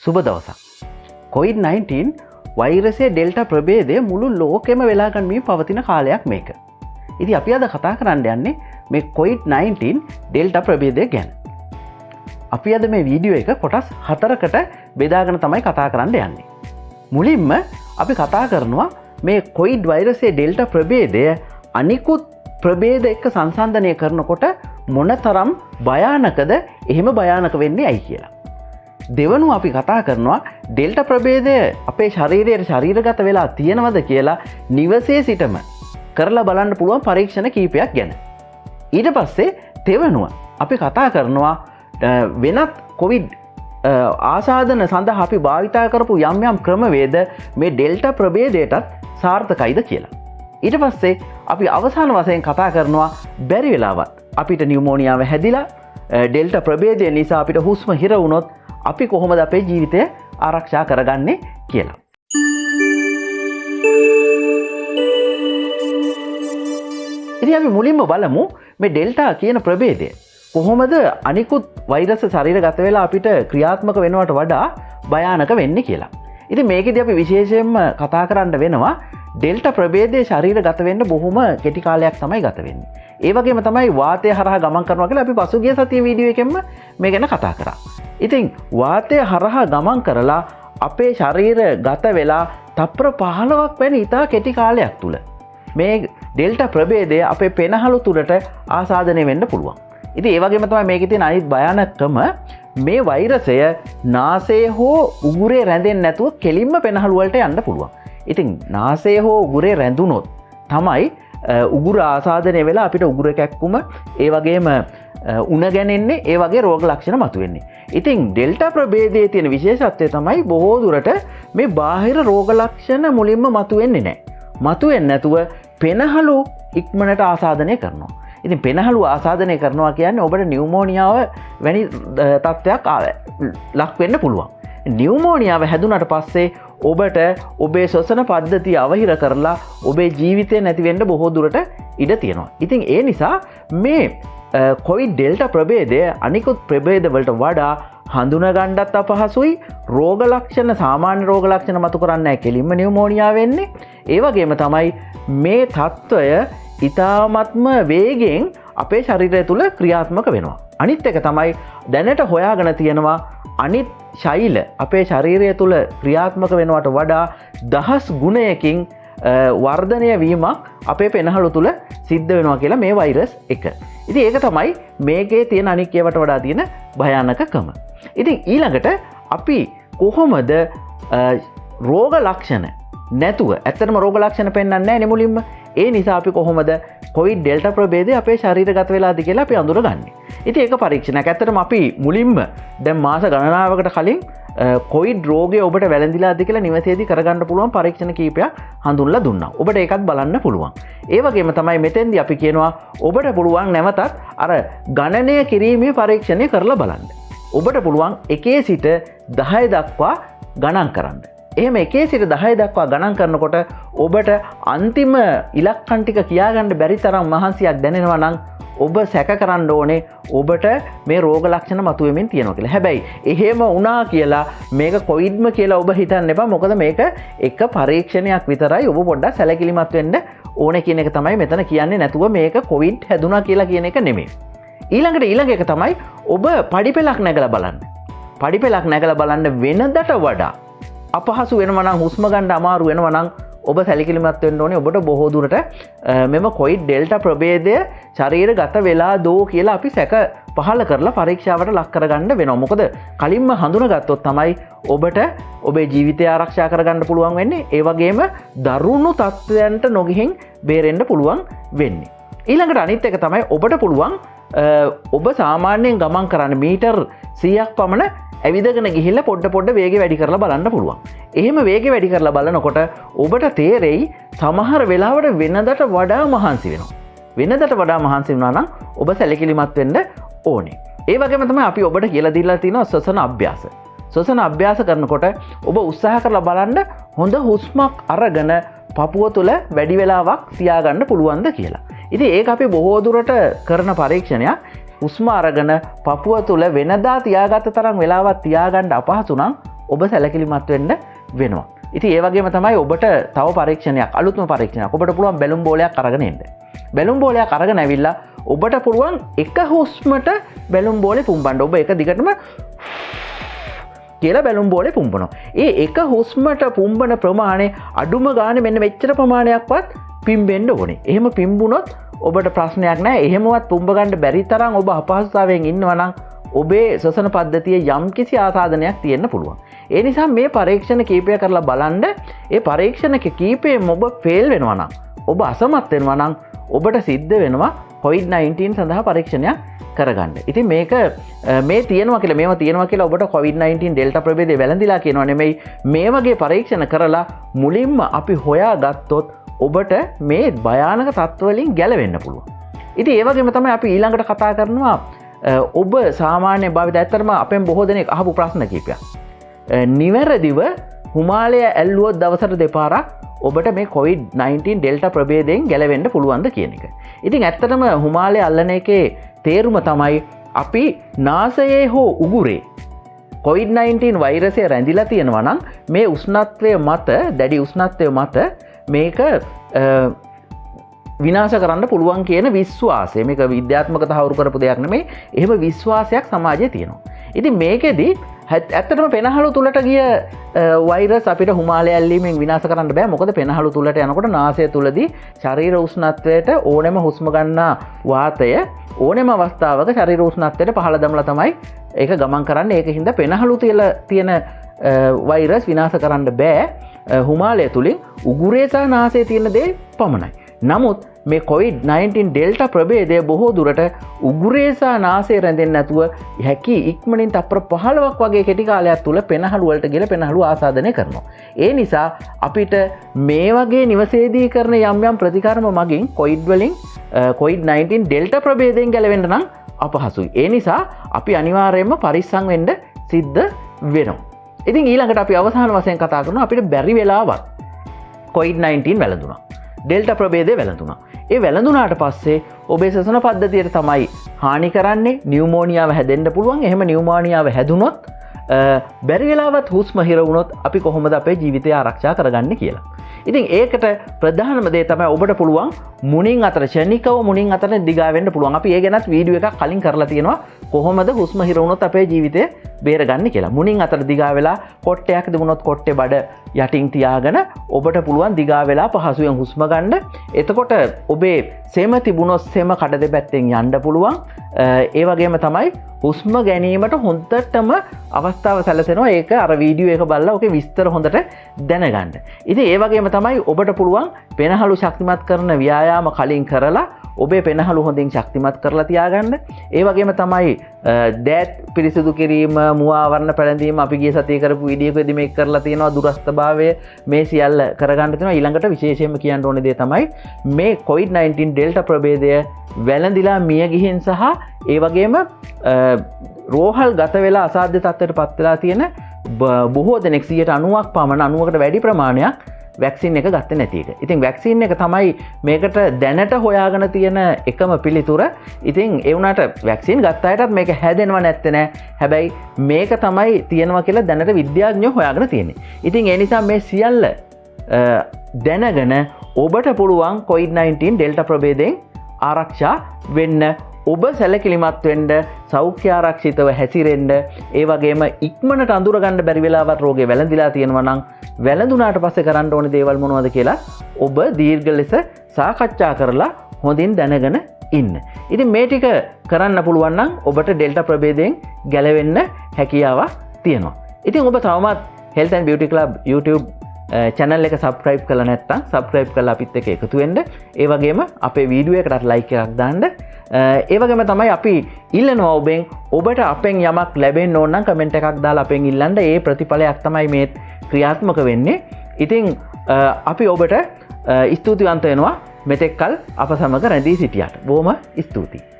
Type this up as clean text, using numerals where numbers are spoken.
සුබ දවසක්. COVID-19 වෛරසයේ delta ප්‍රභේදය මුළු ලෝකෙම වෙලා ගනිමින් පවතින කාලයක් මේක. ඉතින් අපි අද කතා කරන්න යන්නේ මේ COVID-19 ඩෙල්ටා ප්‍රභේදය ගැන. අපි අද මේ වීඩියෝ එක කොටස් 4කට බෙදාගෙන තමයි කතා කරන්න යන්නේ. මුලින්ම අපි කතා කරනවා මේ COVID වෛරසයේ ඩෙල්ටා ප්‍රභේදය අනිකුත් ප්‍රභේද එක්ක සංසන්දනය කරනකොට මොනතරම් භයානකද, එහෙම භයානක වෙන්නේ ඇයි කියලා. දෙවනුව අපි කතා කරනවා ඩෙල්ටා ප්‍රභේදය අපේ ශරීරයට ශරීරගත වෙලා තියෙනවද කියලා නිවසේ සිටම කරලා බලන්න පුළුවන් පරීක්ෂණ කීපයක් ගැන. ඊට පස්සේ තෙවනුව අපි කතා කරනවා වෙනත් කොවිඩ් ආසාදන සඳහා අපි භාවිතා කරපු යම් යම් ක්‍රමවේද මේ ඩෙල්ටා ප්‍රභේදයටත් සාර්ථකයිද කියලා. ඊට පස්සේ අපි අවසාන වශයෙන් කතා කරනවා බැරි වෙලාවත් අපිට නියුමෝනියාව හැදිලා ඩෙල්ටා ප්‍රභේදය නිසා අපිට හුස්ම හිර වුණොත් අපි කොහොමද අපේ ජීවිතය ආරක්ෂා කරගන්නේ කියලා. ඉතින් අපි මුලින්ම බලමු මේ ඩෙල්ටා කියන ප්‍රභේදය කොහොමද අනිකුත් වෛරස් ශරීරගත වෙලා අපිට ක්‍රියාත්මක වෙනවට වඩා භයානක වෙන්නේ කියලා. ඉතින් මේකෙදි අපි විශේෂයෙන්ම කතා කරන්න වෙනවා ඩෙල්ටා ප්‍රභේදයේ ශරීරගත වෙන්න බොහොම කෙටි කාලයක් තමයි ගත වෙන්නේ. ඒ වගේම තමයි වාතය හරහා ගමන් කරනවා කියලා අපි පසුගිය සතියේ වීඩියෝ එකෙන්ම මේ ගැන කතා කරා. ඉතින් වාතය හරහා ගමන් කරලා අපේ ශරීර ගත වෙලා තප්පර 15ක් වැනි ඉතා කෙටි කාලයක් තුල මේ ඩෙල්ටා ප්‍රභේදය අපේ පෙනහළු තුලට ආසාදනය වෙන්න පුළුවන්. ඉතින් ඒ වගේම තමයි මේකේ තියෙන අනිත් භයානකම මේ වෛරසය නාසයේ හෝ උගුරේ රැඳෙන්නේ නැතුව කෙලින්ම පෙනහළු වලට යන්න පුළුවන්. ඉතින් නාසයේ හෝ උගුරේ රැඳුනොත් තමයි උගුර ආසාදනය වෙලා අපිට උගුර කැක්කුම ඒ වගේම උණ ගැනෙන්නේ, ඒ වගේ රෝග ලක්ෂණ මතුවෙන්නේ. ඉතින් ඩෙල්ටා ප්‍රභේදයේ තියෙන විශේෂත්වය තමයි බොහෝ දුරට මේ බාහිර රෝග ලක්ෂණ මුලින්ම මතුවෙන්නේ නැහැ. මතුවෙන්නේ නැතුව පෙනහළු ඉක්මනට ආසාදනය කරනවා. ඉතින් පෙනහළු ආසාදනය කරනවා කියන්නේ ඔබට නියුමෝනියාව වැනි තත්ත්වයක් ලක් වෙන්න පුළුවන්. නියුමෝනියාව හැදුනට පස්සේ ඔබට ඔබේ ශ්වසන පද්ධතිය අවහිර කරලා ඔබේ ජීවිතය නැති වෙන්න බොහෝ දුරට ඉඩ තියෙනවා. ඉතින් ඒ නිසා මේ කොවිඩ් ඩෙල්ටා ප්‍රභේදය අනිකුත් ප්‍රභේද වලට වඩා හඳුනගන්නත් අපහසුයි. රෝග ලක්ෂණ, සාමාන්‍ය රෝග ලක්ෂණ මතු කරන්නේ නැහැ, කෙලින්ම නියුමෝනියාව වෙන්නේ. ඒ වගේම තමයි මේ තත්ත්වය ඉතාමත්ම වේගෙන් අපේ ශරීරය තුළ ක්‍රියාත්මක වෙනවා. අනිත් එක තමයි දැනට හොයාගෙන තියෙනවා අනිත් ශෛල අපේ ශරීරය තුළ ක්‍රියාත්මක වෙනවට වඩා 10 ගුණයකින් වර්ධනය වීමක් අපේ පෙනහළු තුළ සිද්ධ වෙනවා කියලා මේ වෛරස් එක. ඉතින් ඒක තමයි මේකේ තියෙන අනික් ඒවාට වඩා තියෙන භයානකකම. ඉතින් ඊළඟට අපි කොහොමද රෝග ලක්ෂණ නැතුව, ඇත්තටම රෝග ලක්ෂණ පෙන්වන්නේ නැහැ නේ මුලින්ම. ඒ නිසා අපි කොහොමද කොවිඩ් ඩෙල්ටා ප්‍රභේදය අපේ ශරීරගත වෙලාද කියලා අපි අඳුරගන්නේ. ඉතින් ඒක පරීක්ෂණයක්. ඇත්තටම අපි මුලින්ම දැන් මාස ගණනාවකට කලින් කොවිඩ් රෝගය ඔබට වැළඳිලාද කියලා නිවසේදී කරගන්න පුළුවන් පරීක්ෂණ කීපයක් හඳුන්ලා දුන්නා. ඔබට ඒකත් බලන්න පුළුවන්. ඒ වගේම තමයි මෙතෙන්දී අපි කියනවා ඔබට පුළුවන් නැවතත් අර ගණනය කිරීමේ පරීක්ෂණය කරලා බලන්න. ඔබට පුළුවන් 1 සිට 10 දක්වා ගණන් කරන්න. එහෙම 1 සිට 10 දක්වා ගණන් කරනකොට ඔබට අන්තිම ඉලක්කම් ටික කියාගන්න බැරි තරම් මහන්සියක් දැනෙනවා නම් ඔබ සැක කරන්න ඕනේ ඔබට මේ රෝග ලක්ෂණ මතුවෙමින් තියෙනවා කියලා. හැබැයි එහෙම වුණා කියලා මේක කොවිඩ්ම කියලා ඔබ හිතන්න එපා. මොකද මේක එක පරීක්ෂණයක් විතරයි. ඔබ පොඩ්ඩක් සැලකිලිමත් වෙන්න ඕනේ කියන එක තමයි මෙතන කියන්නේ. නැතුව මේක කොවිඩ් හැදුනා කියලා කියන එක නෙමෙයි. ඊළඟ එක තමයි ඔබ පඩිපෙලක් නැගලා බලන්න. පඩිපෙලක් නැගලා බලන්න වෙනදට වඩා අපහසු වෙනවා නම්, හුස්ම ගන්න අමාරු වෙනවා නම් ඔබ සැලකිලිමත් වෙන්න ඕනේ. ඔබට බොහෝ දුරට මෙම කොවිඩ් ඩෙල්ටා ප්‍රභේදය ශරීරගත වෙලා දෝ කියලා අපි සැක පහල කරලා පරීක්ෂාවට ලක් කරගන්න වෙනවා. මොකද කලින්ම හඳුනගත්තොත් තමයි ඔබට ඔබේ ජීවිතය ආරක්ෂා කරගන්න පුළුවන් වෙන්නේ. ඒ වගේම දරුණු තත්ත්වයන්ට නොගිහින් බේරෙන්න පුළුවන් වෙන්නේ. ඊළඟට අනිත් එක තමයි ඔබට පුළුවන් ඔබ සාමාන්‍යයෙන් ගමන් කරන්න මීටර් 100ක් පමණ ඇවිදගෙන ගිහිල්ලා පොඩ වේගය වැඩි කරලා බලන්න පුළුවන්. එහෙම වේගය වැඩි කරලා බලනකොට ඔබට තේරෙයි සමහර වෙලාවට වෙනදට වඩා මහන්සි වෙනවා. වෙනදට වඩා මහන්සි වුණා නම් ඔබ සැලකිලිමත් වෙන්න ඕනේ. ඒ වගේම තමයි අපි ඔබට කියලා දීලා තියෙනවා ශ්වසන අභ්‍යාස. ශ්වසන අභ්‍යාස කරනකොට ඔබ උත්සාහ කරලා බලන්න හොඳ හුස්මක් අරගෙන පපුව තුළ වැඩි වෙලාවක් තියාගන්න පුළුවන්ද කියලා. ඉතින් ඒක අපි බොහෝ දුරට කරන පරීක්ෂණයක්. හුස්ම අරගෙන පපුව තුළ වෙනදා තියාගත්ත තරම් වෙලාවක් තියාගන්න අපහසු නම් ඔබ සැලකිලිමත් වෙන්න වෙනවා. ඉතින් ඒ වගේම තමයි ඔබට තව පරීක්ෂණයක් අලුත්ම පරීක්ෂණයක් ඔබට පුළුවන් බැලුම් බෝලයක් අරගෙන එන්න. බැලුම් බෝලයක් අරගෙන ඇවිල්ලා ඔබට පුළුවන් එක හුස්මට බැලුම් බෝලේ පුම්බන්න. ඔබ එක දිගටම කියලා බැලුම් බෝලේ පුම්බනවා. ඒ එක හුස්මට පුම්බන ප්‍රමාණය අඩුම ගානේ මෙන්න මෙච්චර ප්‍රමාණයක්වත් පිම්බෙන්න ඕනේ. එහෙම පිම්බුනොත් ඔබට ප්‍රශ්නයක් නැහැ. එහෙමවත් පුම්බ ගන්න බැරි තරම් ඔබ අපහසුතාවයෙන් ඉන්නවා නම් ඔබේ ශ්වසන පද්ධතියේ යම්කිසි ආසාදනයක් තියෙන්න පුළුවන්. ඒ නිසා මේ පරීක්ෂණ කීපය කරලා බලන්න. ඒ පරීක්ෂණ කීපෙම ඔබ ෆේල් වෙනවා නම් ඔබ අසමත් වෙනවා නම් ඔබට සිද්ධ වෙනවා covid-19 සඳහා පරීක්ෂණයක් කරගන්න. ඉතින් මේක මේ තියෙනවා කියලා ඔබට covid-19 ඩෙල්ටා ප්‍රභේදය වැළඳිලා කියනවා නෙමෙයි. මේ වගේ පරීක්ෂණ කරලා මුලින්ම අපි හොයාගත්තොත් ඔබට මේ භයානක තත්ත්ව වලින් ගැලවෙන්න පුළුවන්. ඉතින් ඒ වගේම තමයි අපි ඊළඟට කතා කරනවා ඔබ සාමාන්‍ය භාවිත ඇත්තටම අපෙන් බොහෝ දෙනෙක් අහපු ප්‍රශ්න කිහිපයක්. නිවැරදිව හිමාලය ඇල්ලුවොත් දවසට දෙපාරක් ඔබට මේ covid-19 ඩෙල්ටා ප්‍රභේදයෙන් ගැලවෙන්න පුළුවන්ද කියන එක. ඉතින් ඇත්තටම හිමාලය අල්ලන එකේ තේරුම තමයි අපි නාසයේ හෝ උගුරේ covid-19 වෛරසය රැඳිලා තියෙනවා නම් මේ උෂ්ණත්වය මත දැඩි උෂ්ණත්වය මත මේක විනාශ කරන්න පුළුවන් කියන විශ්වාසය. මේක විද්‍යාත්මක තහවුරු කරපු දෙයක් නෙමෙයි. එහෙම විශ්වාසයක් සමාජයේ තියෙනවා. ඉතින් මේකෙදි ඇත්තටම පෙනහළු තුලට ගිය වෛරස් අපිට හිමාලය ඇල්ලීමෙන් විනාශ කරන්න බෑ. මොකද පෙනහළු තුලට යනකොට නාසය තුලදී ශරීර උෂ්ණත්වයට ඕනෙම හුස්ම ගන්නා වාතය ඕනෙම අවස්ථාවක ශරීර උෂ්ණත්වයට පහළ දමලා තමයි ඒක ගමන් කරන්නේ. ඒකින්ද පෙනහළු තියෙන වෛරස් විනාශ කරන්න බෑ හිමාලය තුලින් උගුරේ සහ නාසයේ තියෙන දේ පමණයි. නමුත් මේ covid-19 ඩෙල්ටා ප්‍රභේදය බොහෝ දුරට උගුරේ සහ නාසයේ රැඳෙන්නේ නැතුව හැකි ඉක්මනින් තප්පර 15ක් වගේ කෙටි කාලයක් තුල පෙනහළු වලට ගිහලා පෙනහළු ආසාදනය කරනවා. ඒ නිසා අපිට මේ වගේ නිවසේදී කරන යම් ප්‍රතිකර්ම මගින් covid-19 ඩෙල්ටා ප්‍රභේදයෙන් ගැලවෙන්න නම් අපහසුයි. ඒ නිසා අපි අනිවාර්යයෙන්ම පරිස්සම් වෙන්න සිද්ධ වෙනවා. ඉතින් ඊළඟට අපි අවසාන වශයෙන් කතා කරනවා අපිට බැරි වෙලාවක් covid-19 වැළඳුණා. ඩෙල්ටා ප්‍රභේදය වැළඳුණා. ඒ වැළඳුණාට පස්සේ ඔබේ ශ්වසන පද්ධතියට තමයි හානි කරන්නේ. නියුමෝනියාව හැදෙන්න පුළුවන්. එහෙම නියුමෝනියාව හැදුනොත් බැරි වෙලාවත් හුස්ම හිර වුණොත් අපි කොහොමද අපේ ජීවිතය ආරක්ෂා කරගන්නේ කියලා. ඉතින් ඒකට ප්‍රධානම දේ තමයි ඔබට පුළුවන් මුණින් අතර ශනිකව මුණින් අතර දිගා වෙන්න පුළුවන්. අපි ඒ ගැනත් වීඩියෝ එකක් කලින් කරලා තියෙනවා. කොහොමද හුස්ම හිර වුණොත් අපේ ජීවිතය බේරගන්නේ කියලා. මුණින් අතර දිගා වෙලා කොට්ටයක් තිබුණොත් කොට්ටේ බඩ යටින් තියාගෙන ඔබට පුළුවන් දිගා වෙලා පහසුවෙන් හුස්ම ගන්න. එතකොට ඔබේ සෙම තිබුණොත් සෙම කඩ දෙපැත්තෙන් යන්න පුළුවන්. ඒ වගේම තමයි හුස්ම ගැනීමට හොඳටම අවස්ථාව සැලසෙනවා. ඒක අර වීඩියෝ එක බලලා ඔකේ විස්තර හොඳට දැනගන්න. ඉතින් ඒ වගේම තමයි ඔබට පුළුවන් පෙනහළු ශක්තිමත් කරන ව්‍යායාම කලින් කරලා ඔබේ පෙනහළු හොඳින් ශක්තිමත් කරලා තියාගන්න. ඒ වගේම තමයි දෑත් පිරිසිදු කිරීම, මුව ආවරණ පැළඳීම අපි ගිය සතියේ කරපු වීඩියෝ එකේදී මේක කරලා තියෙනවා. දුරස්ථභාවය මේ සියල්ල කරගන්න තියෙනවා. ඊළඟට විශේෂයෙන්ම කියන්න ඕනේ දේ තමයි මේ covid-19 ඩෙල්ටා ප්‍රභේදය වැළඳිලා මිය ගිහින් සහ ඒ වගේම රෝහල් ගත වෙලා අසාධ්‍ය තත්ත්වයට පත් වෙලා තියෙන බොහෝ දෙනෙක් 90ක් පමණ 90කට වැඩි ප්‍රමාණයක් වැක්සින් එක ගත්තේ නැති එක. ඉතින් වැක්සින් එක තමයි මේකට දැනට හොයාගෙන තියෙන එකම පිළිතුර. ඉතින් ඒ වුණාට වැක්සින් ගත්ත අයටත් මේක හැදෙනව නැත්තේ නෑ. හැබැයි මේක තමයි තියෙනවා කියලා දැනට විද්‍යාඥයෝ හොයාගෙන තියෙන්නේ. ඉතින් ඒ නිසා මේ සියල්ල දැනගෙන ඔබට පුළුවන් covid-19 ඩෙල්ටා ප්‍රභේදයෙන් ආරක්ෂා වෙන්න. ඔබ සැලකිලිමත් වෙන්න, සෞඛ්‍ය ආරක්ෂිතව හැසිරෙන්න, ඒ වගේම ඉක්මනට අඳුර ගන්න බැරි වෙලාවත් රෝගේ වැළඳිලා තියෙනවා නම් වැළඳුනාට පස්සේ කරන්න ඕනේ දේවල් මොනවද කියලා ඔබ දීර්ඝ ලෙස සාකච්ඡා කරලා හොඳින් දැනගෙන ඉන්න. ඉතින් මේ ටික කරන්න පුළුවන් නම් ඔබට ඩෙල්ටා ප්‍රභේදයෙන් ගැලවෙන්න හැකියාවක් තියෙනවා. ඉතින් ඔබ තවමත් Health and Beauty Club YouTube channel එක subscribe කරලා නැත්නම් subscribe කරලා අපිත් එක්ක එකතු වෙන්න. ඒ වගේම අපේ වීඩියෝ එකටත් like එකක් දාන්න. ඒ වගේම තමයි අපි ඉල්ලනවා ඔබෙන් ඔබට අපෙන් යමක් ලැබෙන්න ඕන නම් කමෙන්ට් එකක් දාලා අපෙන් ඉල්ලන්න. ඒ ප්‍රතිඵලයක් තමයි මේ ක්‍රියාත්මක වෙන්නේ. ඉතින් අපි ඔබට ස්තුතිවන්ත වෙනවා මෙතෙක් කල් අප සමග රැඳී සිටියාට. බොහොම ස්තුතියි.